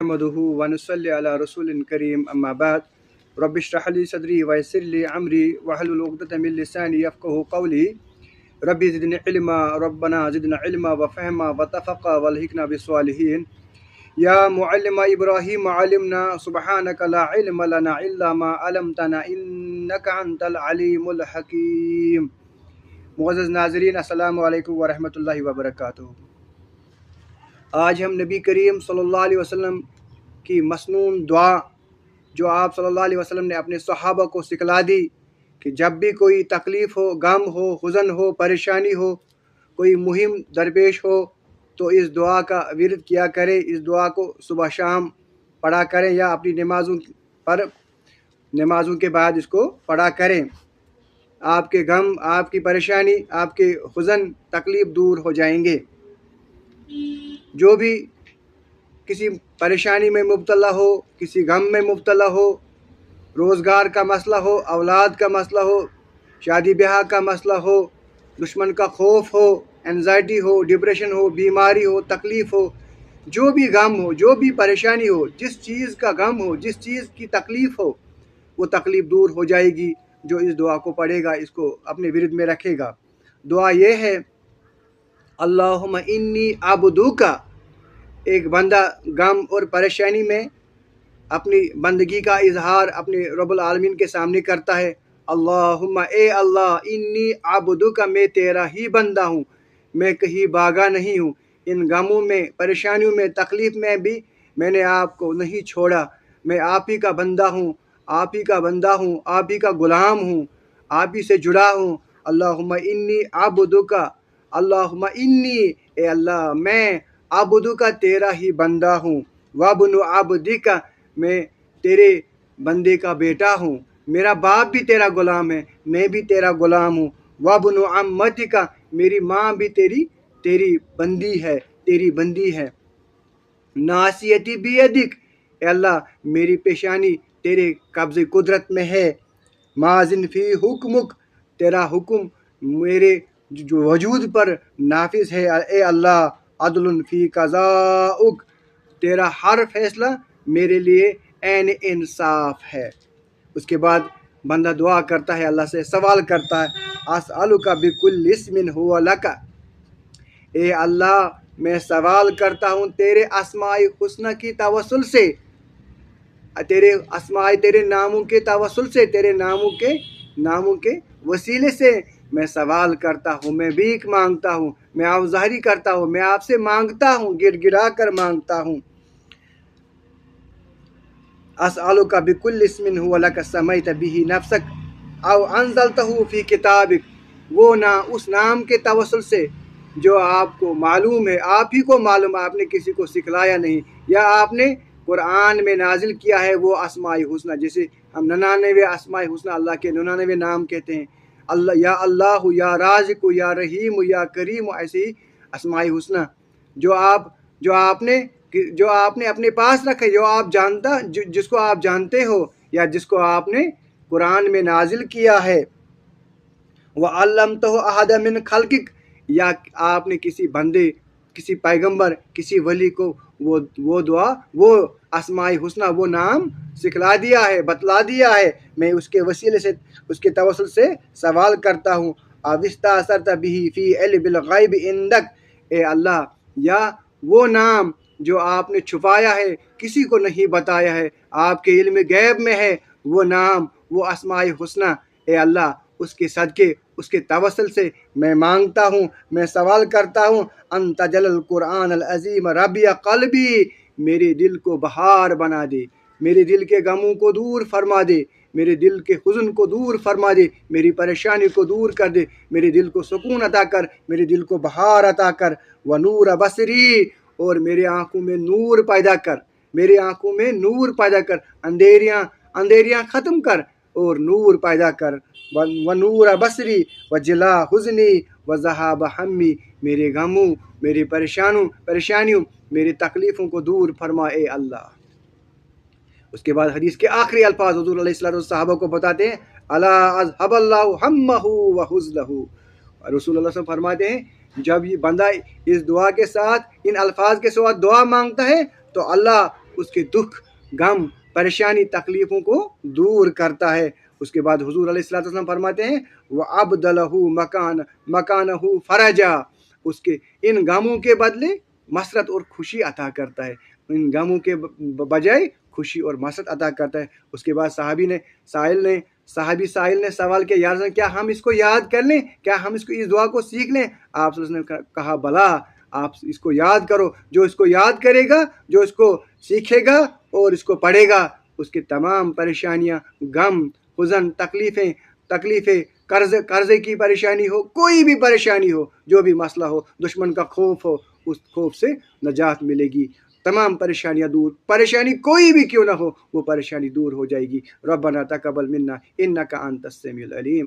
नहमदुहु व नुसल्ली अला रसूलिन करीम अम्मा बाद रब्बि इश्रह ली सदरी व यस्सिर ली अमरी वहलुल उक़दतम मिन लिसानी यफ़क़हू क़ौली रब्बी ज़िदनी इल्मा रब्बना ज़िदना इल्मा व फ़हमा व तफ़क़्क़ा वल्हिक़ना बिस्सालिहीन या मुअल्लिम इब्राहीम अल्लिमना सुब्हानका ला इल्म लना इल्ला मा अल्लमतना इन्नका अंतल अलीमुल हकीम। मुअज़्ज़ज़ नाज़रीन, अस्सलामु अलैकुम व रहमतुल्लाहि व बरकातुहू। आज हम नबी करीम सल्लल्लाहु अलैहि वसल्लम की मसनून दुआ जो आप सल्लल्लाहु अलैहि वसल्लम ने अपने सहाबा को सिखला दी कि जब भी कोई तकलीफ़ हो, गम हो, हुज़न हो, परेशानी हो, कोई मुहिम दरपेश हो तो इस दुआ का विरद किया करें। इस दुआ को सुबह शाम पढ़ा करें या अपनी नमाज़ों के बाद इसको पढ़ा करें। आपके गम, आपकी परेशानी, आपके हुज़न, तकलीफ़ दूर हो जाएंगे। जो भी किसी परेशानी में मुब्तला हो, किसी गम में मुब्तला हो, रोज़गार का मसला हो, औलाद का मसला हो, शादी ब्याह का मसला हो, दुश्मन का खौफ हो, एंजाइटी हो, डिप्रेशन हो, बीमारी हो, तकलीफ़ हो, जो भी गम हो, जो भी परेशानी हो, जिस चीज़ का गम हो, जिस चीज़ की तकलीफ़ हो, वो तकलीफ़ दूर हो जाएगी जो इस दुआ को पढ़ेगा, इसको अपने विरद में रखेगा। दुआ ये है, अल्लाहुम्मा इन्नी अब्दुका। एक बंदा गम और परेशानी में अपनी बंदगी का इजहार अपने रब्बुल आलमीन के सामने करता है। अल्लाहुम्मा, ए अल्लाह, इन्नी अब्दुका, मैं तेरा ही बंदा हूँ, मैं कहीं भागा नहीं हूँ। इन गमों में, परेशानियों में, तकलीफ़ में भी मैंने आपको नहीं छोड़ा। मैं आप ही का बंदा हूँ, आप ही का बंदा हूँ, आप ही का ग़ुलाम हूँ, आप ही से जुड़ा हूँ। अल्लाहुम्मा इन्नी अब्दुका, अल्लाहुम्मा इन्नी, ए अल्लाह, मैं अब्दुका, तेरा ही बंदा हूँ, वब्नु अब्दिका, मैं तेरे बंदे का बेटा हूँ। मेरा बाप भी तेरा ग़ुलाम है, मैं भी तेरा ग़ुलाम हूँ। वब्नु अम्मतिका, मेरी माँ भी तेरी बंदी है, तेरी बंदी है। नासियती बियदिक, अल्लाह, मेरी पेशानी तेरे कब्ज़े कुदरत में है। माजिन फ़ी हुक्मुक, तेरा हुक्म मेरे जो वजूद पर नाफिज है। ए अल्लाह, अदलुन फ़ी क़ज़ाउक, तेरा हर फैसला मेरे लिए ऐन इंसाफ है। उसके बाद बंदा दुआ करता है, अल्लाह से सवाल करता है, अस्अलुका बिकुल्लि इस्मिन हुवा लका, ए अल्लाह, मैं सवाल करता हूँ तेरे अस्माए हुस्ना की तवस्सुल से, तेरे अस्माए, तेरे नामों के तवस्सुल से, तेरे नामों के वसीले से मैं सवाल करता हूँ, मैं भीख मांगता हूँ, मैं आवाज़ारी करता हूँ, मैं आपसे मांगता हूँ, गिड़गिड़ा कर मांगता हूँ। अस्अलुका बिकुल्लि इस्मिन हुवा लका समैत बिही नफ्सक औ अंज़लतहु फ़ी किताबिक, वो ना उस नाम के तवस्सुल से जो आपको मालूम है, आप ही को मालूम, आपने किसी को सिखलाया नहीं, या आपने कुरान में नाजिल किया है वो अस्माए हुस्ना, जैसे हम 99 अस्माए हुस्ना अल्लाह के 99 नाम कहते हैं। अल्लाह, या अल्लाह, या राज़िक, या रहीम, या करीम, ऐसे ही अस्माए हुस्ना जो आपने अपने पास रखे, जो आप जानता, जिसको आप जानते हो या जिसको आपने कुरान में नाजिल किया है। व अल्लमतहु अहदा मिन खल्किक, या आपने किसी बंदे, किसी पैगंबर, किसी वली को वो दुआ, वो अस्माए हुस्ना, वो नाम सिखला दिया है, बतला दिया है। मैं उसके वसीले से, उसके तवस्सुल से सवाल करता हूँ। अविस्तासरत बिही फ़ी इल्मिल ग़ैब इंदक, ए अल्लाह, या वो नाम जो आपने छुपाया है, किसी को नहीं बताया है, आपके इल्म गैब में है वो नाम, वो अस्माए हुस्ना, ए अल्लाह, उसके सदके, उसके तवस्सुल से मैं मांगता हूँ, मैं सवाल करता हूँ। अंत जलल कुरान अल अज़ीम रबिया क़ल्बी, मेरे दिल को बहार बना दे, मेरे दिल के गमों को दूर फरमा दे, मेरे दिल के हुज़्न को दूर फरमा दे, मेरी परेशानी को दूर कर दे, मेरे दिल को सुकून अता कर, मेरे दिल को बहार अता कर। व नूर बसरी, और मेरे आँखों में नूर पैदा कर, मेरे आँखों में नूर पैदा कर, अंधेरियाँ ख़त्म कर और नूर पैदा कर। व नूर बसरी व जिला हुज़नी व ज़हाब हम्मी, मेरे गमों, मेरे परेशानियों, मेरी तकलीफ़ों को दूर फरमा, ए अल्लाह। उसके बाद हदीस के आखिरी अल्फाज हुज़ूर अलैहिस्सलातु वस्सलाम सहाबा को बताते हैं, अला अज़हबल्लाहु हम्महु व हुज़नहु। रसूलुल्लाह सल्लल्लाहु अलैहि वसल्लम फरमाते हैं, जब ये बंदा इस दुआ के साथ, इन अल्फाज के साथ दुआ मांगता है तो अल्लाह اس کے دکھ غم پریشانی تکلیفوں کو دور کرتا ہے۔ اس کے بعد حضور علیہ الصلوۃ والسلام فرماتے ہیں وَأَبْدَلَهُ مَكَانَهُ فَرَجًا، اس کے ان غموں کے بدلے مسرت اور خوشی عطا کرتا ہے، ان غموں کے بجائے خوشی اور مسرت عطا کرتا ہے۔ اس کے بعد صحابی سائل نے سوال کیا، یا رسول اللہ کیا ہم اس کو یاد کر لیں، کیا ہم اس دعا کو سیکھ لیں؟ آپ صلی اللہ علیہ وسلم نے کہا بلا، آپ اس کو یاد کرو، جو اس کو یاد کرے گا، جو اس کو سیکھے گا اور اس کو پڑھے گا، اس کی تمام پریشانیاں، غم، حزن، تکلیفیں، قرضے کی پریشانی ہو، کوئی بھی پریشانی ہو، جو بھی مسئلہ ہو، دشمن کا خوف ہو، اس خوف سے نجات ملے گی، تمام پریشانیاں دور، پریشانی کوئی بھی کیوں نہ ہو وہ پریشانی دور ہو جائے گی۔ ربنا تقبل منا انک انت السمیع العلیم۔